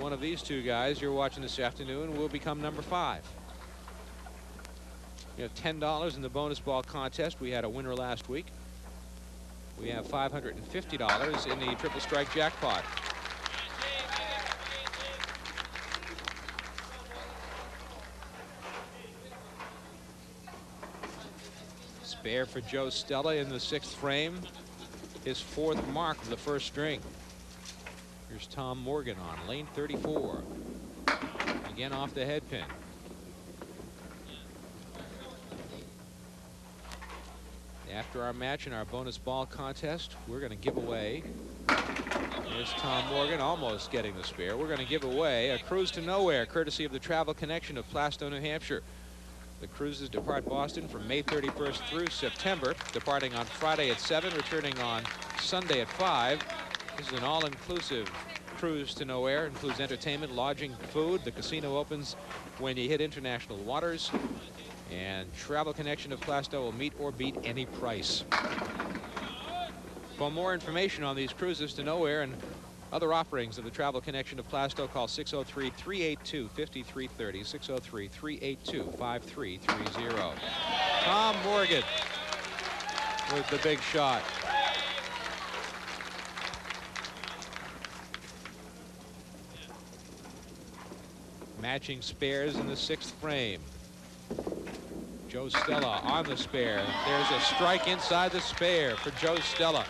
one of these two guys you're watching this afternoon will become number 5. You have $10 in the bonus ball contest. We had a winner last week. We have $550 in the triple strike jackpot. Spare for Joe Stella in the 6th frame. His 4th mark of the first string. Here's Tom Morgan on lane 34. Again off the head pin. After our match in our bonus ball contest, we're going to give away. Here's Tom Morgan almost getting the spare. We're going to give away a cruise to nowhere, courtesy of the Travel Connection of Plastow, New Hampshire. The cruises depart Boston from May 31st through September, departing on Friday at 7, returning on Sunday at 5. This is an all-inclusive cruise to nowhere. Includes entertainment, lodging, food. The casino opens when you hit international waters. And Travel Connection of Plastow will meet or beat any price. For more information on these cruises to nowhere and other offerings of the Travel Connection of Plastow, call 603-382-5330, 603-382-5330. Tom Morgan with the big shot. Matching spares in the 6th frame. Joe Stella on the spare. There's a strike inside the spare for Joe Stella.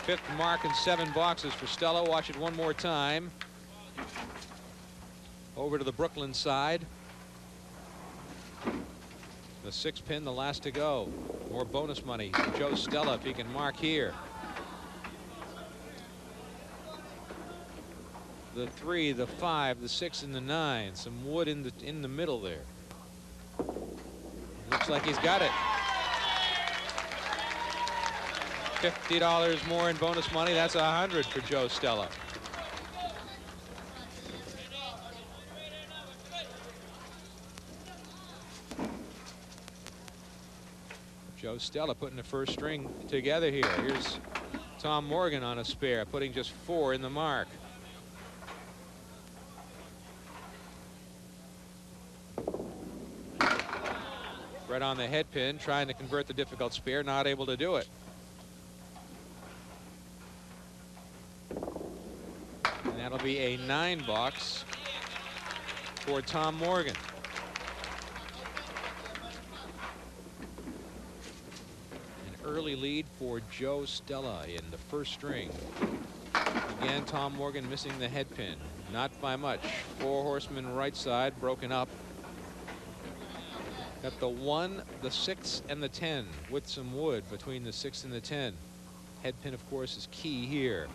5th mark in 7 boxes for Stella. Watch it one more time. Over to the Brooklyn side. The 6 pin, the last to go. More bonus money for Joe Stella if he can mark here. The 3, the 5, the 6, and the 9. Some wood in the middle there. Looks like he's got it. $50 more in bonus money. That's $100 for Joe Stella. Joe Stella putting the first string together here. Here's Tom Morgan on a spare, putting just 4 in the mark. Right on the head pin, trying to convert the difficult spare, not able to do it. And that'll be a 9 box for Tom Morgan. An early lead for Joe Stella in the first string. Again, Tom Morgan missing the head pin, not by much. 4 horsemen right side broken up. Got the 1, the 6, and the 10 with some wood between the 6 and the 10. Head pin, of course, is key here.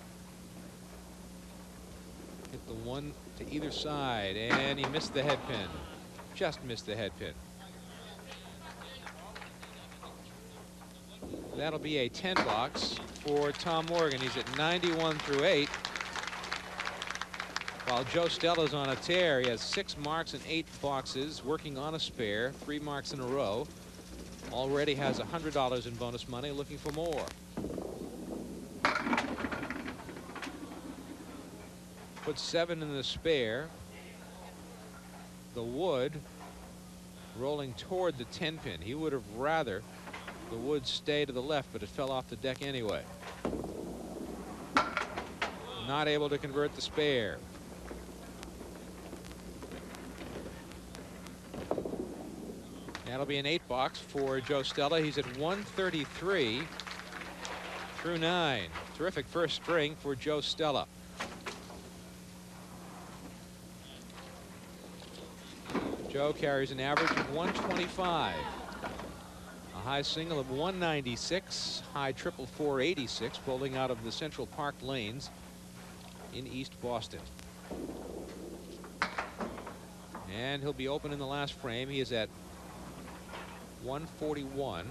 Hit the 1 to either side, and he missed the head pin. Just missed the head pin. That'll be a 10 box for Tom Morgan. He's at 91 through 8. While Joe Stella's on a tear, he has 6 marks in 8 boxes, working on a spare, 3 marks in a row. Already has $100 in bonus money, looking for more. Put 7 in the spare. The wood rolling toward the 10 pin. He would have rather the wood stay to the left, but it fell off the deck anyway. Not able to convert the spare. That'll be an 8 box for Joe Stella. He's at 133 through 9. Terrific first string for Joe Stella. Joe carries an average of 125. A high single of 196. High triple 486, bowling out of the Central Park lanes in East Boston. And he'll be open in the last frame. He is at 141.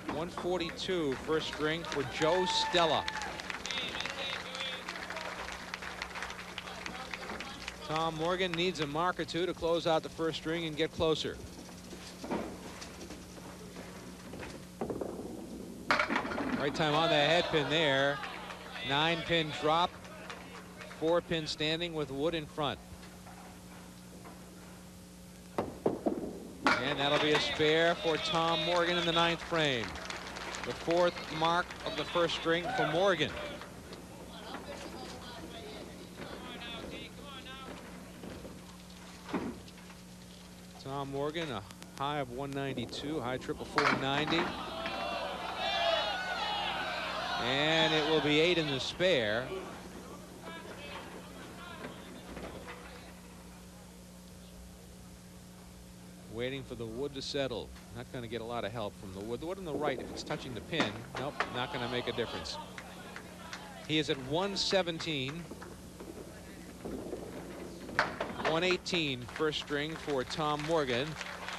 142 first string for Joe Stella. Tom Morgan needs a mark or two to close out the first string and get closer. Right time on the head pin there. 9 pin drop 4-pin standing with wood in front. And that'll be a spare for Tom Morgan in the 9th frame. The 4th mark of the first string for Morgan. Tom Morgan, a high of 192, high triple 490. And it will be 8 in the spare. Waiting for the wood to settle. Not going to get a lot of help from the wood. The wood on the right, if it's touching the pin, nope, not going to make a difference. He is at 117. 118 first string for Tom Morgan,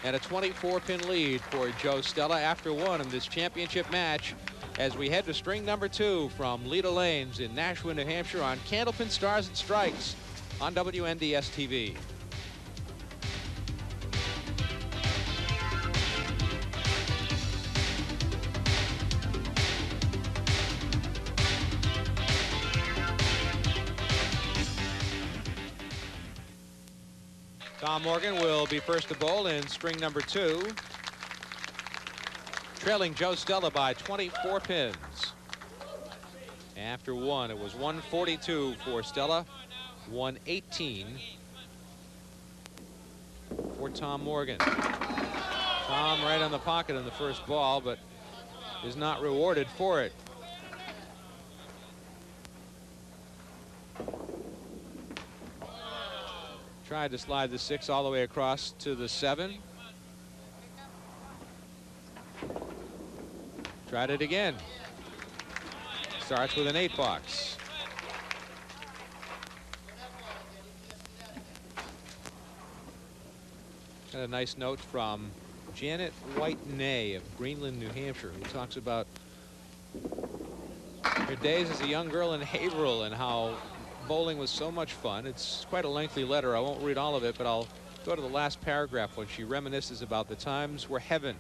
and a 24-pin lead for Joe Stella after one in this championship match as we head to string number 2 from Leda Lanes in Nashua, New Hampshire on Candlepin Stars and Strikes on WNDS TV. Tom Morgan will be first to bowl in string number 2, trailing Joe Stella by 24 pins. After one, it was 142 for Stella, 118 for Tom Morgan. Tom right on the pocket in the first ball, but is not rewarded for it. Tried to slide the 6 all the way across to the 7. Tried it again. Starts with an 8 box. Got a nice note from Janet White-Nay of Greenland, New Hampshire, who talks about her days as a young girl in Haverhill and how bowling was so much fun. It's quite a lengthy letter. I won't read all of it, but I'll go to the last paragraph when she reminisces about the times were heaven.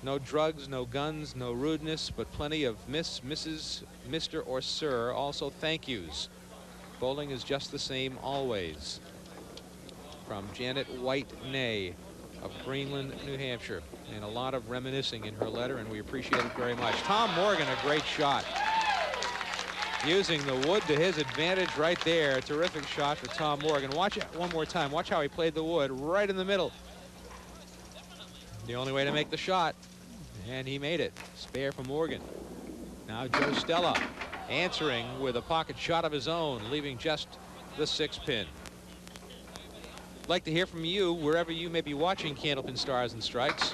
No drugs, no guns, no rudeness, but plenty of Miss, Mrs., Mr., or Sir. Also thank yous. Bowling is just the same always. From Janet White-Nay of Greenland, New Hampshire. And a lot of reminiscing in her letter, and we appreciate it very much. Tom Morgan, a great shot. Using the wood to his advantage right there. Terrific shot for Tom Morgan. Watch it one more time. Watch how he played the wood right in the middle. The only way to make the shot. And he made it. Spare for Morgan. Now Joe Stella answering with a pocket shot of his own, leaving just the 6-pin. I'd like to hear from you wherever you may be watching Candlepin Stars and Strikes.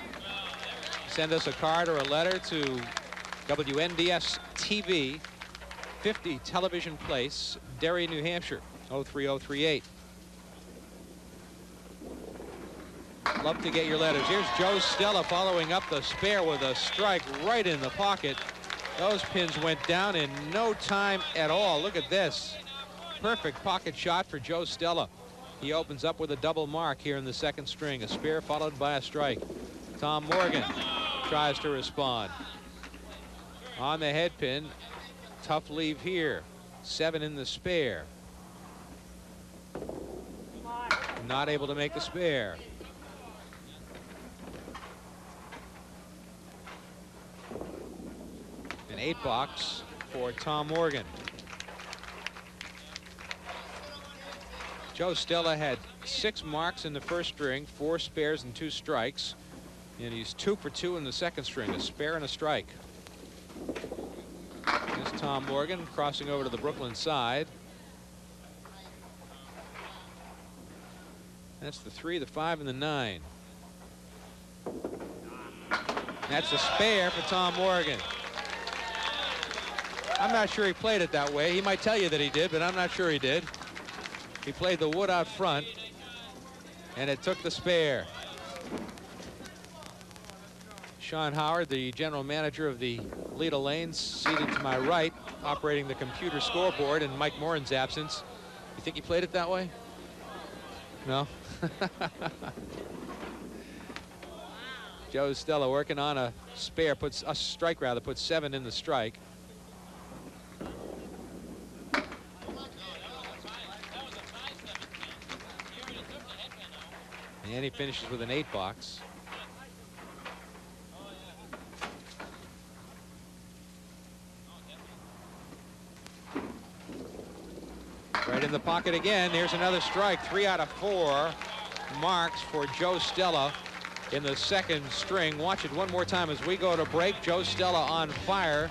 Send us a card or a letter to WNDS TV, 50 Television Place, Derry, New Hampshire, 03038. Love to get your letters. Here's Joe Stella following up the spare with a strike right in the pocket. Those pins went down in no time at all. Look at this. Perfect pocket shot for Joe Stella. He opens up with a double mark here in the 2nd string. A spare followed by a strike. Tom Morgan tries to respond. On the head pin. Tough leave here. 7 in the spare. Not able to make the spare. An 8 box for Tom Morgan. Joe Stella had 6 marks in the first string, 4 spares and 2 strikes. And he's 2 for 2 in the 2nd string, a spare and a strike. There's Tom Morgan crossing over to the Brooklyn side. That's the 3, the 5, and the 9. That's a spare for Tom Morgan. I'm not sure he played it that way. He might tell you that he did, but I'm not sure he did. He played the wood out front, and it took the spare. Sean Howard, the general manager of the Leda Lanes, seated to my right, operating the computer scoreboard in Mike Morin's absence. You think he played it that way? No? Joe Stella working on a spare, puts a strike rather, puts 7 in the strike. And he finishes with an 8 box. Right in the pocket again. Here's another strike. 3 out of 4 marks for Joe Stella in the second string. Watch it one more time as we go to break. Joe Stella on fire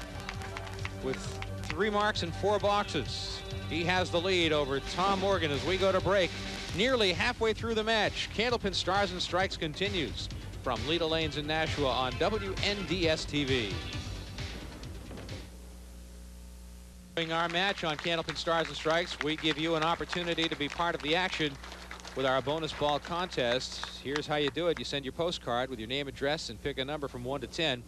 with 3 marks and 4 boxes. He has the lead over Tom Morgan as we go to break. Nearly halfway through the match, Candlepin Stars and Strikes continues from Leda Lanes in Nashua on WNDS TV. During our match on Candlepin Stars and Strikes, we give you an opportunity to be part of the action with our bonus ball contest. Here's how you do it. You send your postcard with your name, address, and pick a number from 1 to 10.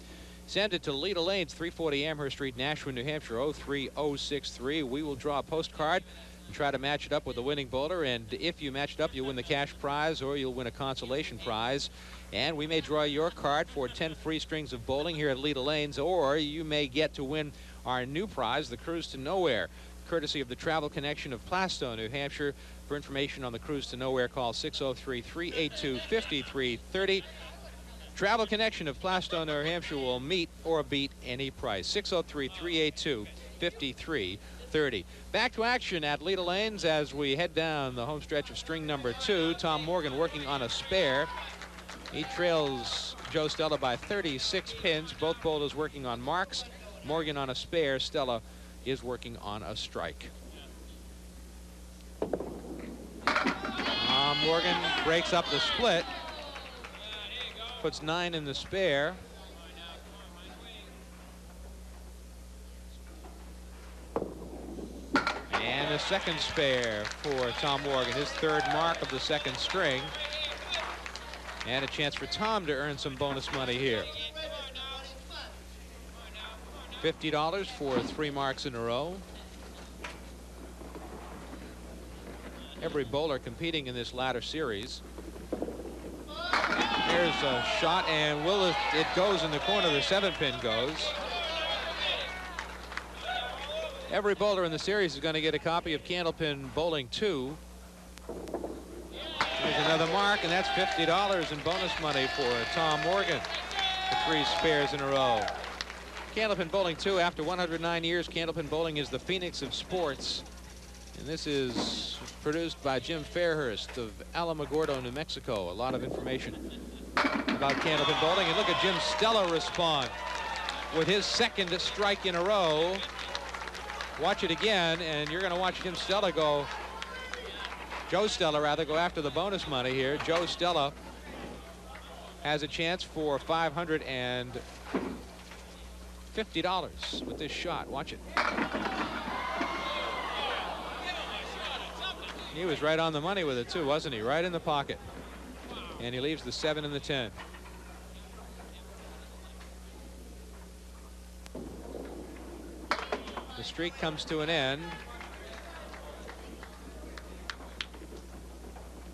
Send it to Leda Lanes, 340 Amherst Street, Nashua, New Hampshire, 03063. We will draw a postcard and try to match it up with the winning bowler. And if you match it up, you'll win the cash prize or you'll win a consolation prize. And we may draw your card for 10 free strings of bowling here at Leda Lanes, or you may get to win our new prize, the Cruise to Nowhere, courtesy of the Travel Connection of Plastow, New Hampshire. For information on the Cruise to Nowhere, call 603-382-5330. Travel Connection of Plastow, New Hampshire will meet or beat any price. 603-382-5330. Back to action at Leda Lanes as we head down the home stretch of string number 2. Tom Morgan working on a spare. He trails Joe Stella by 36 pins. Both bowlers working on marks. Morgan on a spare. Stella is working on a strike. Morgan breaks up the split. Puts 9 in the spare. And a second spare for Tom Morgan, his 3rd mark of the second string. And a chance for Tom to earn some bonus money here. $50 for 3 marks in a row. Every bowler competing in this latter series. Here's a shot, and it goes in the corner. The 7-pin goes. Every bowler in the series is going to get a copy of Candlepin Bowling 2. Here's another mark, and that's $50 in bonus money for Tom Morgan for 3 spares in a row. Candlepin Bowling 2, after 109 years, Candlepin Bowling is the phoenix of sports. And this is produced by Jim Fairhurst of Alamogordo, New Mexico. A lot of information about Candlepin Bowling. And look at Jim Stella respond with his 2nd strike in a row. Watch it again, and you're going to watch Jim Stella go, Joe Stella rather, go after the bonus money here. Joe Stella has a chance for $550 with this shot. Watch it. He was right on the money with it too, wasn't he? Right in the pocket. And he leaves the 7 and the 10. The streak comes to an end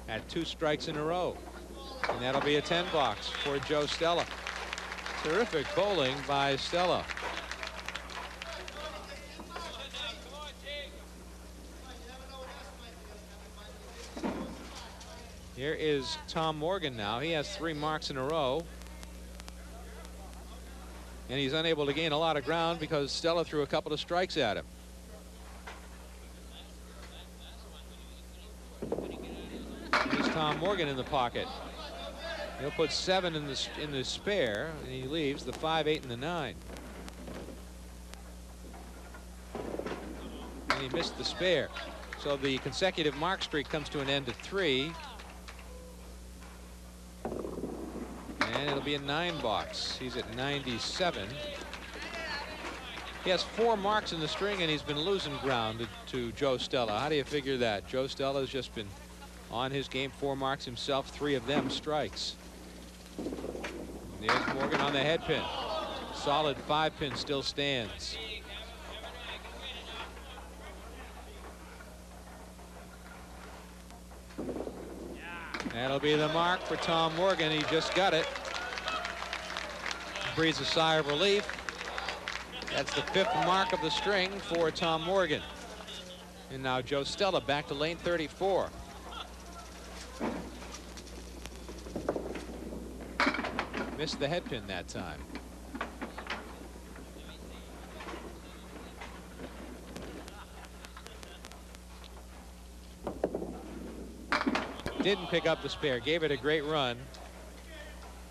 at 2 strikes in a row. And that'll be a 10 box for Joe Stella. Terrific bowling by Stella. Here is Tom Morgan now. He has 3 marks in a row. And he's unable to gain a lot of ground because Stella threw a couple of strikes at him. Here's Tom Morgan in the pocket. He'll put 7 in the spare, and he leaves the 5, 8, and the 9. And he missed the spare. So the consecutive mark streak comes to an end at 3. And it'll be a 9 box. He's at 97. He has 4 marks in the string, and he's been losing ground to Joe Stella. How do you figure that? Joe Stella's just been on his game. 4 marks himself, 3 of them strikes. There's Morgan on the head pin. Solid 5-pin still stands. That'll be the mark for Tom Morgan. He just got it. Breathes a sigh of relief. That's the 5th mark of the string for Tom Morgan. And now Joe Stella back to lane 34. Missed the head pin that time. Didn't pick up the spare, gave it a great run,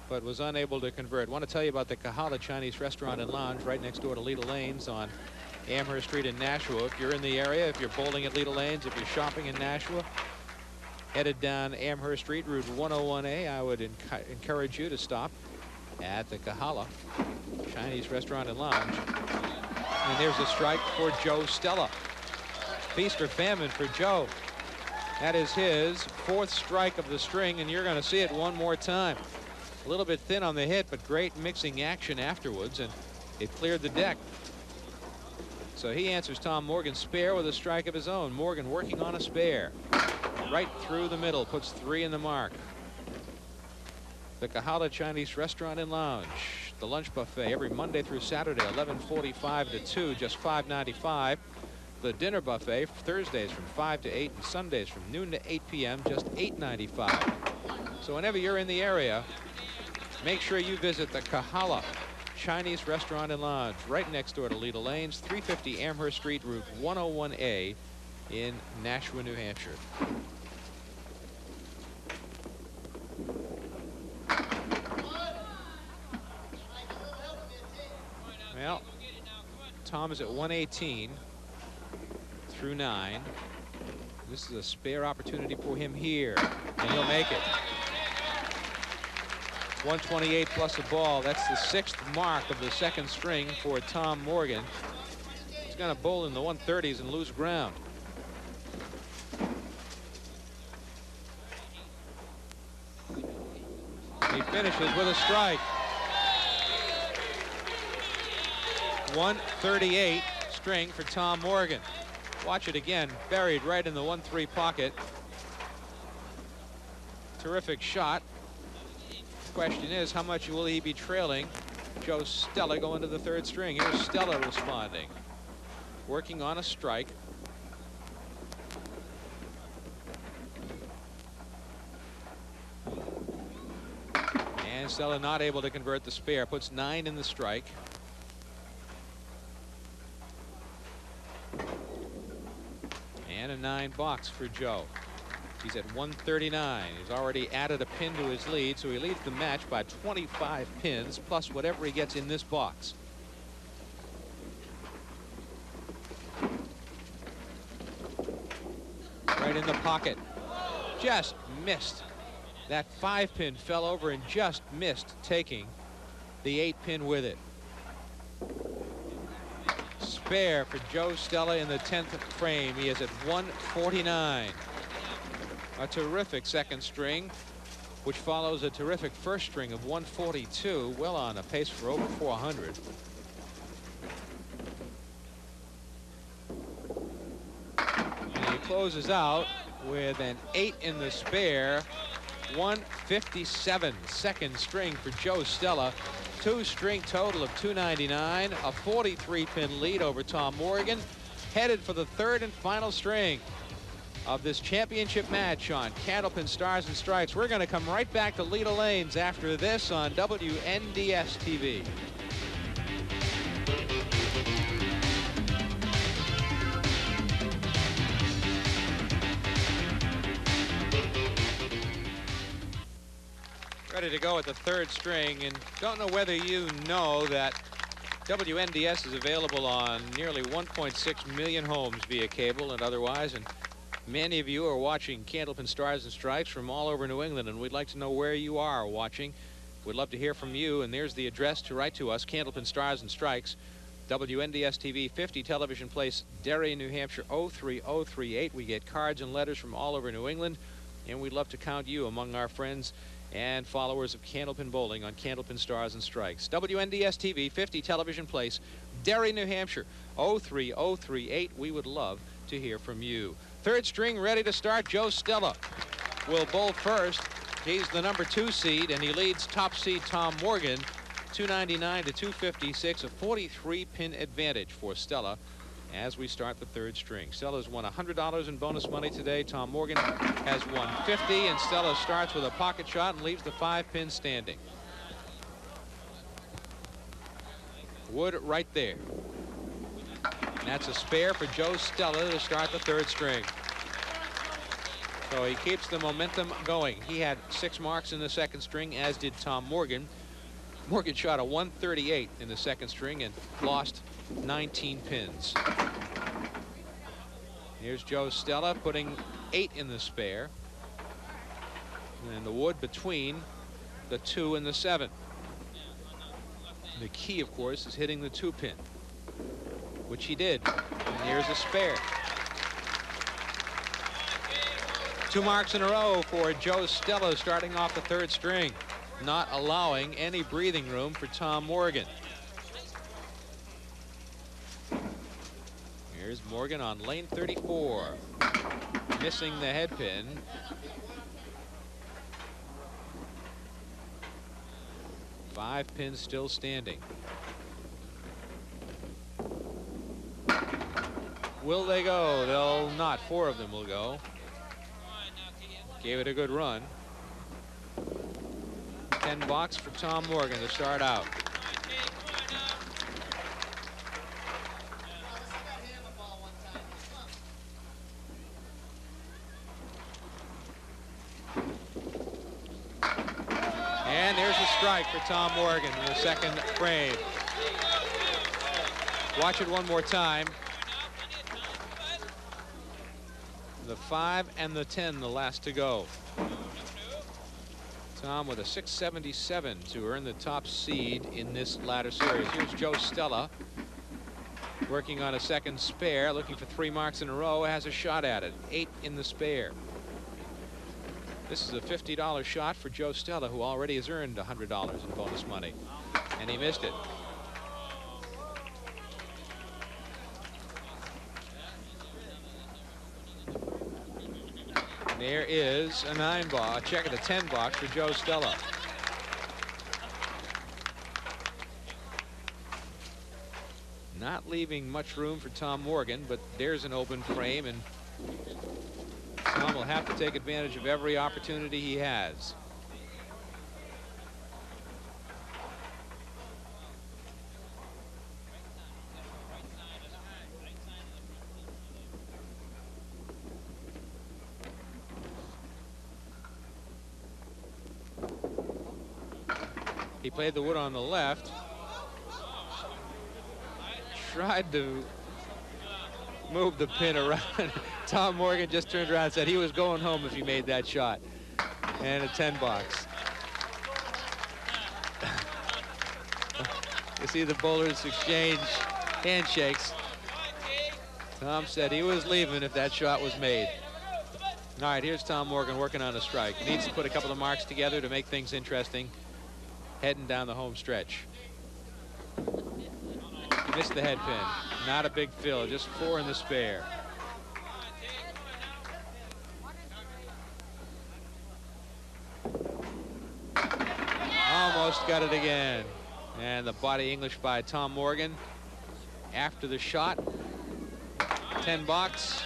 but was unable to convert. Want to tell you about the Kahala Chinese Restaurant and Lounge right next door to Leda Lanes on Amherst Street in Nashua. If you're in the area, if you're bowling at Leda Lanes, if you're shopping in Nashua, headed down Amherst Street, Route 101A, I would encourage you to stop at the Kahala Chinese Restaurant and Lounge. And there's a strike for Joe Stella. Feast or famine for Joe. That is his 4th strike of the string, and you're going to see it one more time. A little bit thin on the hit, but great mixing action afterwards, and it cleared the deck. So he answers Tom Morgan's spare with a strike of his own. Morgan working on a spare. Right through the middle, puts 3 in the mark. The Kahala Chinese Restaurant and Lounge. The lunch buffet every Monday through Saturday, 11:45 to 2, just $5.95. The dinner buffet Thursdays from 5 to 8 and Sundays from noon to 8 p.m. just $8.95. So whenever you're in the area, make sure you visit the Kahala Chinese Restaurant and Lounge right next door to Leda Lanes, 350 Amherst Street, Route 101A in Nashua, New Hampshire. Well, Tom is at 118 through 9. This is a spare opportunity for him here, and he'll make it. 128 plus a ball. That's the 6th mark of the 2nd string for Tom Morgan. He's going to bowl in the 130s and lose ground. He finishes with a strike. 138 string for Tom Morgan. Watch it again, buried right in the 1-3 pocket. Terrific shot. Question is, how much will he be trailing Joe Stella going to the 3rd string? Here's Stella responding, working on a strike. And Stella not able to convert the spare, puts 9 in the strike. And a 9 box for Joe. He's at 139. He's already added a pin to his lead, so he leads the match by 25 pins, plus whatever he gets in this box. Right in the pocket. Just missed. That 5-pin fell over and just missed taking the 8-pin with it. Spare for Joe Stella in the 10th frame. He is at 149. A terrific 2nd string, which follows a terrific 1st string of 142, well on a pace for over 400. And he closes out with an 8 in the spare. 157, 2nd string for Joe Stella. 2-string total of 299, a 43-pin lead over Tom Morgan, headed for the 3rd and final string of this championship match on Candlepin Stars and Strikes. We're going to come right back to Leda Lanes after this on WNDS TV. Ready to go at the 3rd string, and don't know whether you know that WNDS is available on nearly 1.6 million homes via cable and otherwise, and many of you are watching Candlepin Stars and Strikes from all over New England, and we'd like to know where you are watching. We'd love to hear from you, and there's the address to write to us, Candlepin Stars and Strikes, WNDS TV, 50 Television Place, Derry, New Hampshire, 03038. We get cards and letters from all over New England, and we'd love to count you among our friends and followers of Candlepin Bowling on Candlepin Stars and Strikes. WNDS TV, 50 Television Place, Derry, New Hampshire, 03038. We would love to hear from you. 3rd string ready to start. Joe Stella will bowl first. He's the number 2 seed, and he leads top seed Tom Morgan, 299 to 256, a 43-pin advantage for Stella as we start the 3rd string. Stella's won $100 in bonus money today. Tom Morgan has won $50, and Stella starts with a pocket shot and leaves the 5-pin standing. Wood right there. And that's a spare for Joe Stella to start the third string. So he keeps the momentum going. He had 6 marks in the second string, as did Tom Morgan. Morgan shot a 138 in the second string and lost 19 pins. Here's Joe Stella putting 8 in the spare. And the wood between the 2 and the 7. The key, of course, is hitting the 2-pin, which he did. And here's a spare. 2 marks in a row for Joe Stella starting off the third string, not allowing any breathing room for Tom Morgan. Here's Morgan on lane 34, missing the head pin. Five pins still standing. Will they go? They'll not. 4 of them will go. Gave it a good run. 10 bucks for Tom Morgan to start out. And there's a strike for Tom Morgan in the second frame. Watch it one more time. The 5 and the 10, the last to go. Tom with a 677 to earn the top seed in this latter series. Here's Joe Stella working on a second spare, looking for 3 marks in a row, has a shot at it. 8 in the spare. This is a $50 shot for Joe Stella, who already has earned $100 in bonus money, and he missed it. There is a 9 box, check it, a 10 box for Joe Stella. Not leaving much room for Tom Morgan, but there's an open frame, and Tom will have to take advantage of every opportunity he has. He played the wood on the left. Tried to move the pin around. Tom Morgan just turned around and said he was going home if he made that shot. And a 10 box. You see the bowlers exchange handshakes. Tom said he was leaving if that shot was made. All right, here's Tom Morgan working on a strike. Needs to put a couple of marks together to make things interesting. Heading down the home stretch. Missed the head pin. Not a big fill, just 4 in the spare. Almost got it again. And the body English by Tom Morgan. After the shot, 10 bucks.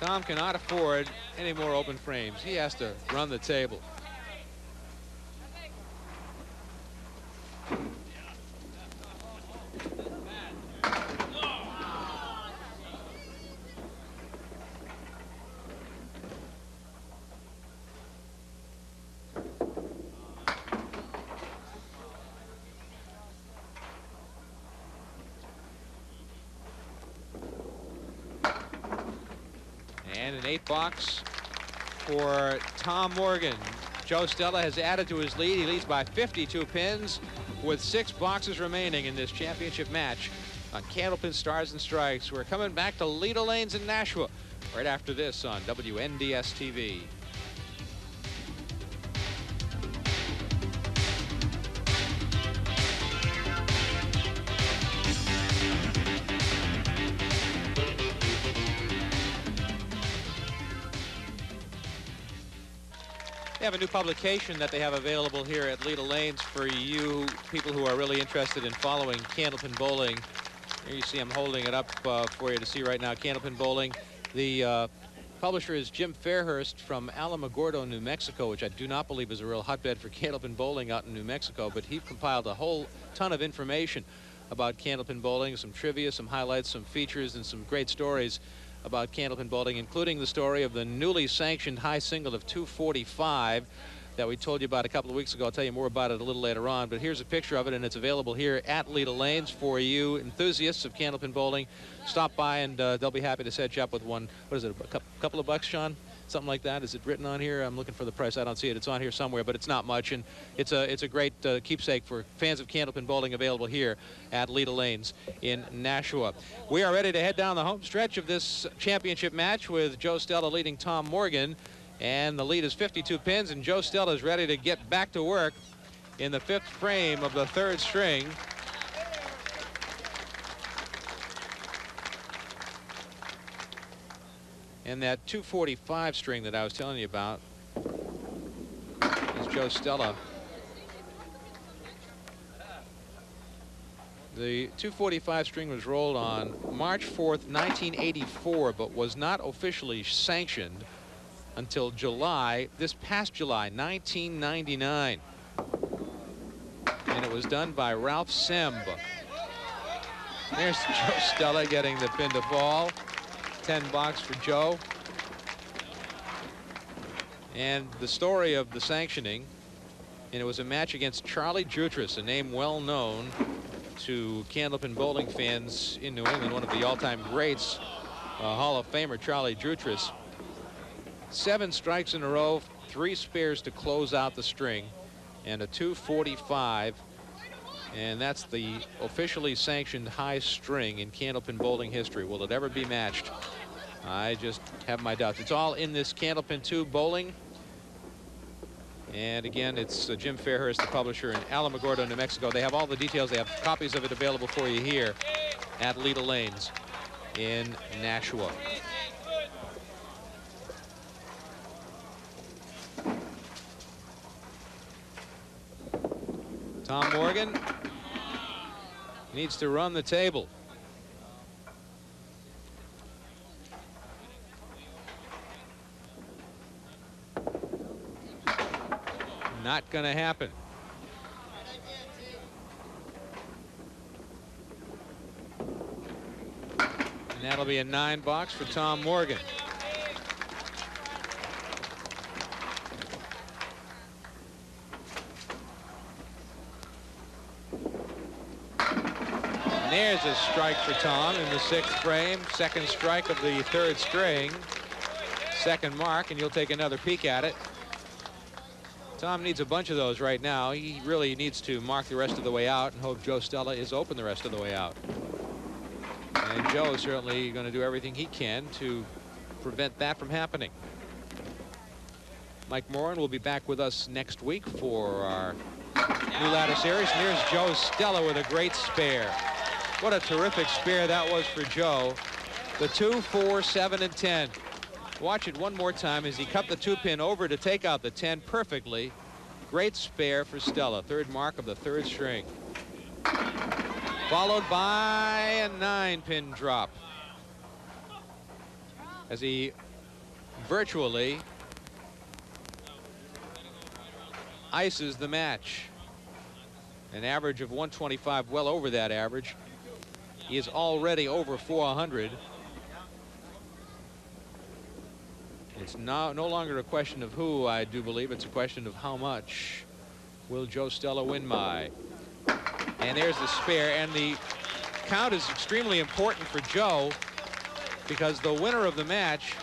Tom cannot afford any more open frames. He has to run the table. And an 8 box for Tom Morgan. Joe Stella has added to his lead. He leads by 52 pins with 6 boxes remaining in this championship match on Candlepin Stars and Strikes. We're coming back to Leda Lanes in Nashua right after this on WNDS TV. They have a new publication that they have available here at Leda Lanes for you people who are really interested in following Candlepin bowling. Here you see I'm holding it up for you to see right now. Candlepin bowling. The Publisher is Jim Fairhurst from Alamogordo, New Mexico, which I do not believe is a real hotbed for Candlepin bowling out in New Mexico, but he compiled a whole ton of information about Candlepin bowling, some trivia, some highlights, some features, and some great stories about Candlepin bowling, including the story of the newly sanctioned high single of 245 that we told you about a couple of weeks ago. I'll tell you more about it a little later on, but here's a picture of it, and it's available here at Leda Lanes for you enthusiasts of Candlepin bowling. Stop by, and they'll be happy to set you up with one. What is it, a couple of bucks, Sean? Something like that. Is it written on here? I'm looking for the price. I don't see it. It's on here somewhere, but it's not much, and it's a great keepsake for fans of Candlepin bowling, available here at Leda Lanes in Nashua. We are ready to head down the home stretch of this championship match with Joe Stella leading Tom Morgan, and the lead is 52 pins, and Joe Stella is ready to get back to work in the 5th frame of the 3rd string. And that 245 string that I was telling you about is Joe Stella. The 245 string was rolled on March 4th, 1984, but was not officially sanctioned until July, this past July, 1999. And it was done by Ralph Semb. There's Joe Stella getting the pin to fall. $10 for Joe. And the story of the sanctioning, and it was a match against Charlie Jutras, a name well known to Candlepin bowling fans in New England, one of the all-time greats, Hall of Famer Charlie Jutras. 7 strikes in a row, 3 spares to close out the string, and a 245. And that's the officially sanctioned high string in Candlepin bowling history. Will it ever be matched? I just have my doubts. It's all in this Candlepin 2 bowling. And again, it's Jim Fairhurst, the publisher, in Alamogordo, New Mexico. They have all the details. They have copies of it available for you here at Leda Lanes in Nashua. Tom Morgan needs to run the table. Not going to happen. And that'll be a $9 for Tom Morgan. And there's a strike for Tom in the 6th frame. 2nd strike of the 3rd string. 2nd mark, and you'll take another peek at it. Tom needs a bunch of those right now. He really needs to mark the rest of the way out and hope Joe Stella is open the rest of the way out. And Joe is certainly going to do everything he can to prevent that from happening. Mike Moran will be back with us next week for our new ladder series. And here's Joe Stella with a great spare. What a terrific spare that was for Joe. The 2, 4, 7, and 10. Watch it one more time as he cut the 2-pin over to take out the 10 perfectly. Great spare for Stella. 3rd mark of the 3rd string. Followed by a 9-pin drop, as he virtually ices the match. An average of 125, well over that average. He is already over 400. It's no longer a question of who, I do believe. It's a question of how much will Joe Stella win by. And there's the spare, and the count is extremely important for Joe, because the winner of the match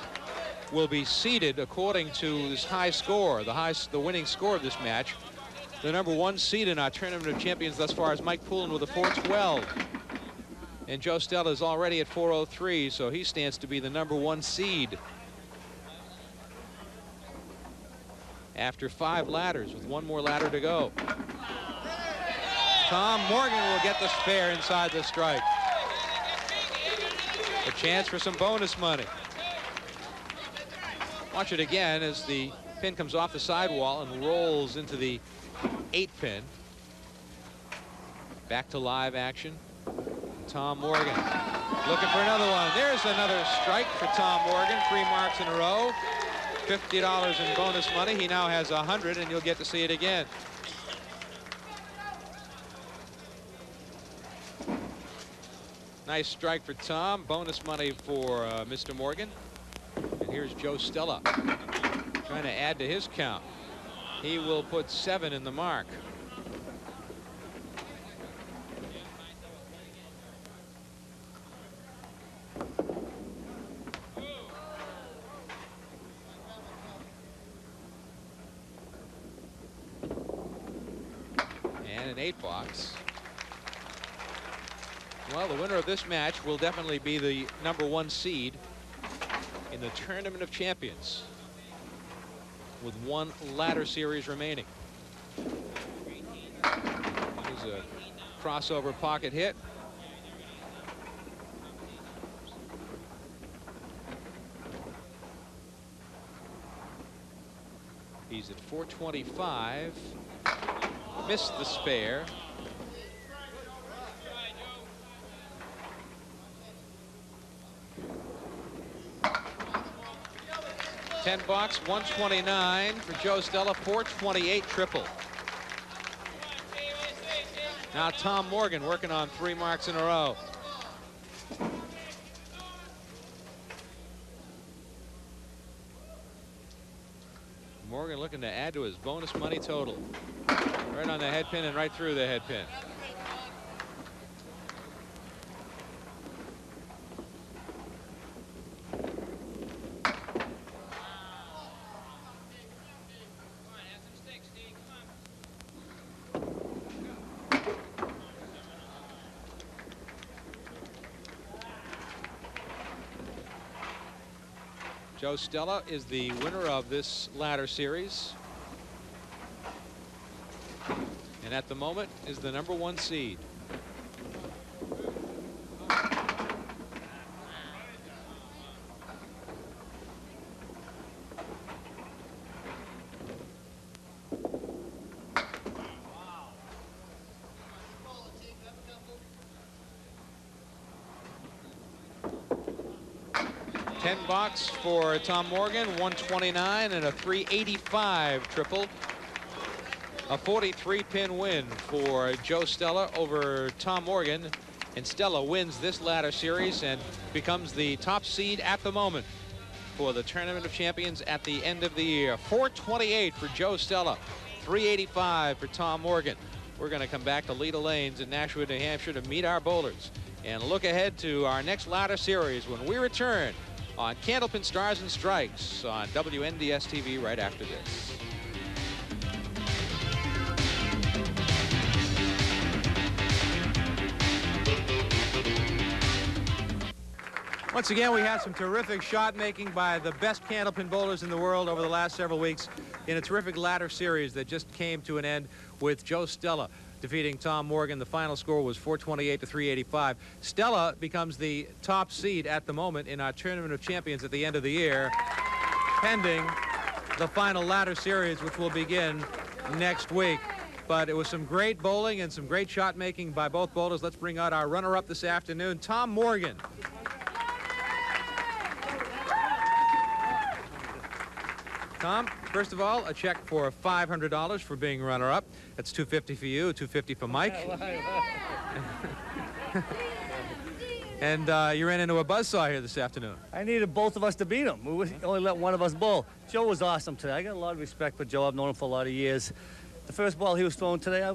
will be seeded according to this high score, the winning score of this match. The #1 seed in our Tournament of Champions thus far is Mike Poulin with a 412. And Joe Stella is already at 403, so he stands to be the #1 seed. After 5 ladders, with 1 more ladder to go. Tom Morgan will get the spare inside the strike. A chance for some bonus money. Watch it again as the pin comes off the sidewall and rolls into the 8-pin. Back to live action. Tom Morgan. Looking for another one. There's another strike for Tom Morgan. 3 marks in a row. $50 in bonus money. He now has 100, and you'll get to see it again. Nice strike for Tom. Bonus money for Mr. Morgan. And here's Joe Stella trying to add to his count. He will put 7 in the mark. And an 8 box. Well, the winner of this match will definitely be the #1 seed in the Tournament of Champions, with 1 ladder series remaining. Here's a crossover pocket hit. He's at 425. Missed the spare. $10, 129 for Joe Stella, 428 triple. Now Tom Morgan working on 3 marks in a row. Morgan looking to add to his bonus money total. Right on the head pin and right through the head pin. Joe Stella is the winner of this ladder series, and at the moment is the #1 seed. $10 for Tom Morgan, 129 and a 385 triple. A 43-pin win for Joe Stella over Tom Morgan, and Stella wins this ladder series and becomes the top seed at the moment for the Tournament of Champions at the end of the year. 428 for Joe Stella, 385 for Tom Morgan. We're going to come back to Leda Lanes in Nashua, New Hampshire to meet our bowlers and look ahead to our next ladder series when we return on Candlepin Stars and Strikes on WNDS TV right after this. Once again, we had some terrific shot making by the best candlepin bowlers in the world over the last several weeks in a terrific ladder series that just came to an end with Joe Stella defeating Tom Morgan. The final score was 428 to 385. Stella becomes the top seed at the moment in our Tournament of Champions at the end of the year, pending the final ladder series, which will begin next week. But it was some great bowling and some great shot making by both bowlers. Let's bring out our runner-up this afternoon, Tom Morgan. Tom, first of all, a check for $500 for being runner-up. That's $250 for you, $250 for Mike. And you ran into a buzzsaw here this afternoon. I needed both of us to beat him. We only let one of us bowl. Joe was awesome today. I got a lot of respect for Joe. I've known him for a lot of years. The first ball he was throwing today,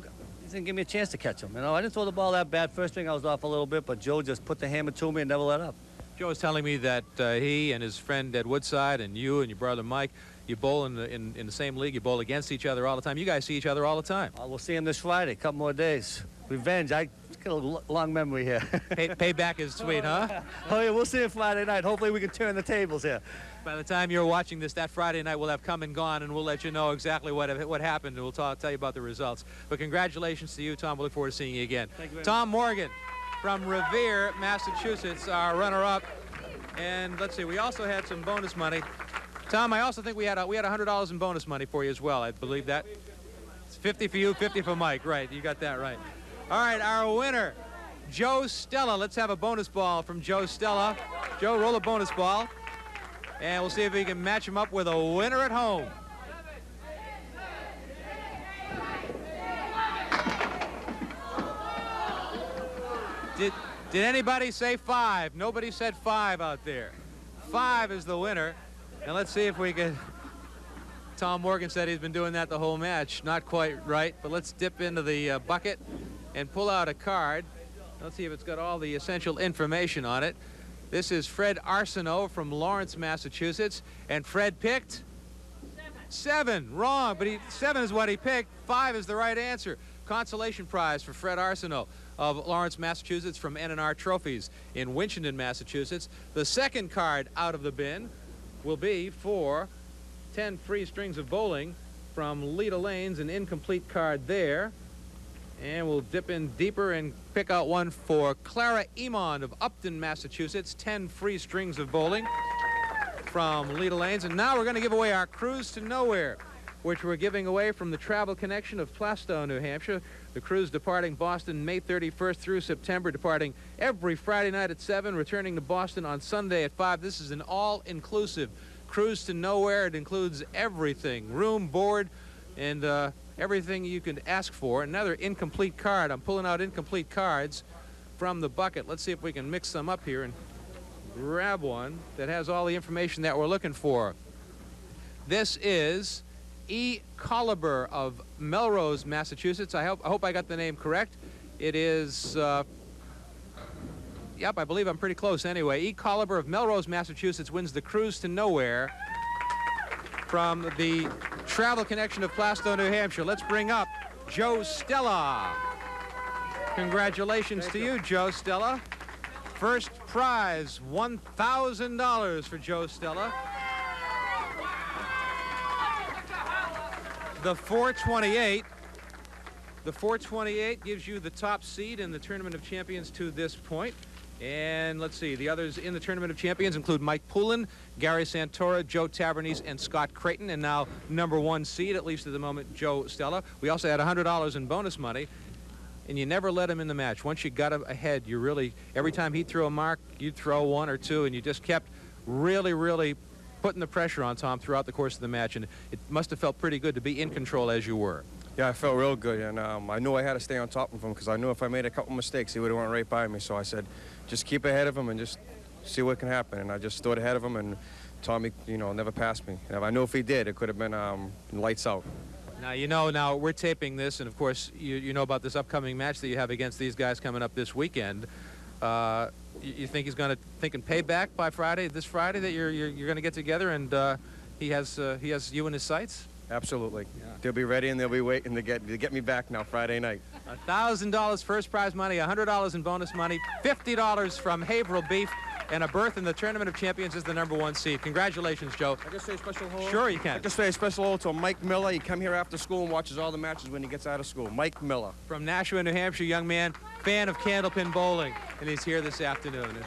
he didn't give me a chance to catch him. You know, I didn't throw the ball that bad. First thing I was off a little bit, but Joe just put the hammer to me and never let up. Joe was telling me that he and his friend Ed Woodside and you and your brother Mike, you bowl in the same league. You bowl against each other all the time. You guys see each other all the time. We'll see him this Friday. A couple more days. Revenge. I got a long memory here. Payback is sweet, huh? Oh, yeah, we'll see him Friday night. Hopefully we can turn the tables here. By the time you're watching this, that Friday night will have come and gone, and we'll let you know exactly what happened, and we'll tell you about the results. But congratulations to you, Tom. We look forward to seeing you again. Thank you very Tom Morgan from Revere, Massachusetts, our runner-up. And let's see, we also had some bonus money. Tom, I also think we had $100 in bonus money for you as well. I believe that. It's 50 for you, 50 for Mike. Right, you got that right. All right, our winner Joe Stella. Let's have a bonus ball from Joe Stella. Joe, roll a bonus ball. And we'll see if we can match him up with a winner at home. Did anybody say 5? Nobody said 5 out there. 5 is the winner. And let's see if we can. Tom Morgan said he's been doing that the whole match. Not quite right, but let's dip into the bucket and pull out a card. Let's see if it's got all the essential information on it. This is Fred Arsenault from Lawrence, Massachusetts. And Fred picked 7. Wrong, but 7 is what he picked. 5 is the right answer. Consolation prize for Fred Arsenault of Lawrence, Massachusetts from N&R Trophies in Winchendon, Massachusetts. The second card out of the bin will be for 10 free strings of bowling from Lita Lanes, an incomplete card there. And we'll dip in deeper and pick out one for Clara Emond of Upton, Massachusetts. 10 free strings of bowling from Lita Lanes. And now we're going to give away our cruise to nowhere, which we're giving away from the Travel Connection of Plastow, New Hampshire. The cruise departing Boston May 31st through September, departing every Friday night at 7, returning to Boston on Sunday at 5. This is an all-inclusive cruise to nowhere. It includes everything, room, board, and everything you could ask for. Another incomplete card. I'm pulling out incomplete cards from the bucket. Let's see if we can mix them up here and grab one that has all the information that we're looking for. This is E. Colliber of Melrose, Massachusetts. I hope I got the name correct. It is, yep, I believe I'm pretty close anyway. E. Colliber of Melrose, Massachusetts wins the cruise to nowhere from the Travel Connection of Plastow, New Hampshire. Let's bring up Joe Stella. Congratulations to you, Joe Stella. First prize, $1,000 for Joe Stella. The 428 gives you the top seed in the Tournament of Champions to this point. And let's see, the others in the Tournament of Champions include Mike Poulin, Gary Santora, Joe Tavernese, and Scott Creighton, and now #1 seed, at least at the moment, Joe Stella. We also had $100 in bonus money, and you never let him in the match. Once you got him ahead, you really, every time he'd throw a mark, you'd throw 1 or 2, and you just kept really putting the pressure on Tom throughout the course of the match, and it must have felt pretty good to be in control as you were. Yeah, I felt real good, and I knew I had to stay on top of him because I knew if I made a couple mistakes, he would have went right by me. So I said, just keep ahead of him and just see what can happen. And I just stood ahead of him, and Tommy, never passed me. And I knew if he did, it could have been lights out. Now, now we're taping this, and of course, you know about this upcoming match that you have against these guys coming up this weekend. You think he's going to pay back by this Friday, that you're going to get together, and he has you in his sights? Absolutely. Yeah. They'll be ready, and they'll be waiting to get me back now Friday night. $1,000 first prize money, $100 in bonus money, $50 from Haverhill Beef, and a berth in the Tournament of Champions as the #1 seed. Congratulations, Joe. I just say a special hello? Sure, you can. I just say a special hello to Mike Miller. He come here after school and watches all the matches when he gets out of school. Mike Miller. From Nashua, New Hampshire, young man, fan of Candlepin bowling, and he's here this afternoon.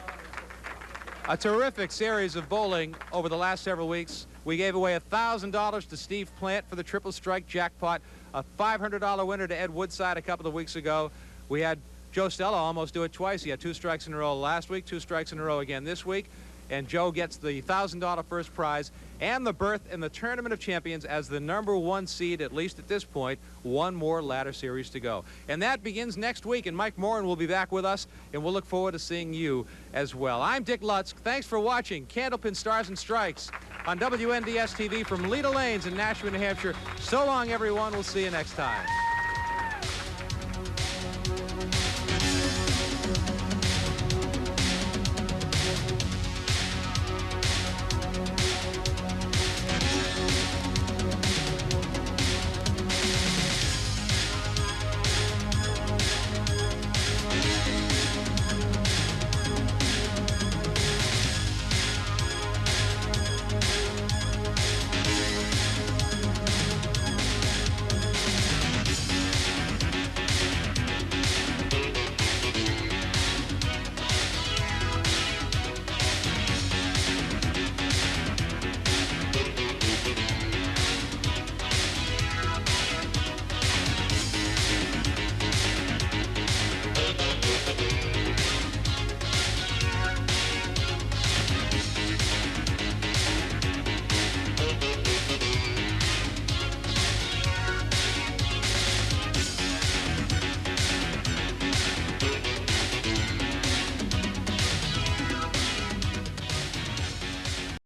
A terrific series of bowling over the last several weeks. We gave away $1,000 to Steve Plant for the triple strike jackpot, a $500 winner to Ed Woodside a couple of weeks ago. We had Joe Stella almost do it twice. He had 2 strikes in a row last week, 2 strikes in a row again this week. And Joe gets the $1,000 first prize and the berth in the Tournament of Champions as the #1 seed, at least at this point. 1 more ladder series to go. And that begins next week, and Mike Moran will be back with us, and we'll look forward to seeing you as well. I'm Dick Lutz. Thanks for watching Candlepin Stars and Strikes on WNDS TV from Lita Lanes in Nashua, New Hampshire. So long, everyone. We'll see you next time.